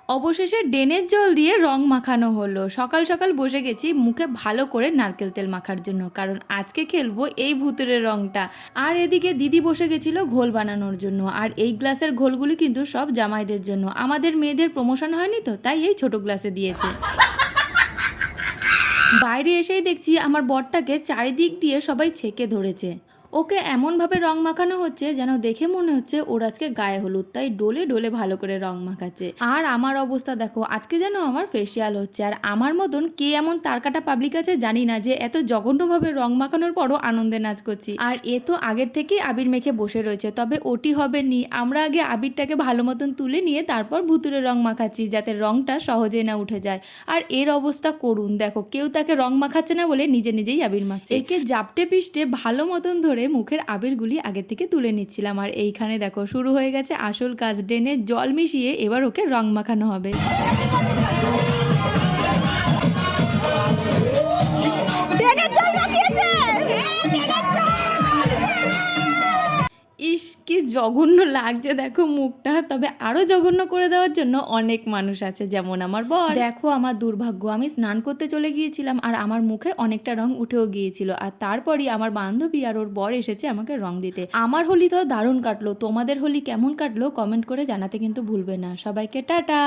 অবশেষে ডেনের জল দিয়ে রং মাখানো হলো। সকাল সকাল বসে গেছি মুখে ভালো করে নারকেল তেল মাখার জন্য, কারণ আজকে খেলবো এই ভূতের রংটা। আর এদিকে দিদি বসে গেছিল ঘোল বানানোর জন্য, আর এই গ্লাসের ঘোলগুলি কিন্তু সব জামাইদের জন্য। আমাদের মেয়েদের প্রমোশন হয়নি তো, তাই এই ছোট গ্লাসে দিয়েছে। বাইরে এসেই দেখছি আমার বরটাকে চারিদিক দিয়ে সবাই ছেঁকে ধরেছে। ওকে এমনভাবে রং মাখানো হচ্ছে যেন দেখে মনে হচ্ছে ওর আজকে গায়ে হলুদ, তাই ডোলে ডোলে ভালো করে রং মাখাচ্ছে। আর আমার অবস্থা দেখো, আজকে যেন আমার ফেসিয়াল হচ্ছে। আর আমার মতন কে এমন তারকাটা পাবলিক আছে জানি না, যে এত জঘন্যভাবে রং মাখানোর পরও আনন্দে নাচ করছি। আর এ তো আগের থেকেই আবির মেখে বসে রয়েছে, তবে ওটি হবে নি। আমরা আগে আবিরটাকে ভালো মতন তুলে নিয়ে তারপর ভুতুরে রং মাখাচ্ছি, যাতে রংটা সহজে না উঠে যায়। আর এর অবস্থা করুন, দেখো কেউ তাকে রং মাখাচ্ছে না বলে নিজে নিজেই আবির মাখছে। একে জাপটে পিষ্টে ভালো মতন ধরে মুখের আবিরগুলি আগে থেকে তুলে নিচ্ছিলাম। আর এইখানে দেখো শুরু হয়ে গেছে আসল কাজ, ড্রেনে জল মিশিয়ে এবার ওকে রং মাখানো হবে। ইস কি জঘন্য লাগছে দেখো মুখটা। তবে আরো জঘন্য করে দেওয়ার জন্য অনেক মানুষ আছে, যেমন আমার বর। দেখো আমার দুর্ভাগ্য, আমি স্নান করতে চলে গিয়েছিলাম আর আমার মুখে অনেকটা রং উঠেও গিয়েছিল। আর তারপরই আমার বান্ধবী আর ওর বর এসেছে আমাকে রং দিতে। আমার হোলি তো দারুণ কাটলো। তোমাদের হোলি কেমন কাটলো কমেন্ট করে জানাতে কিন্তু ভুলবে না। সবাইকে টাটা।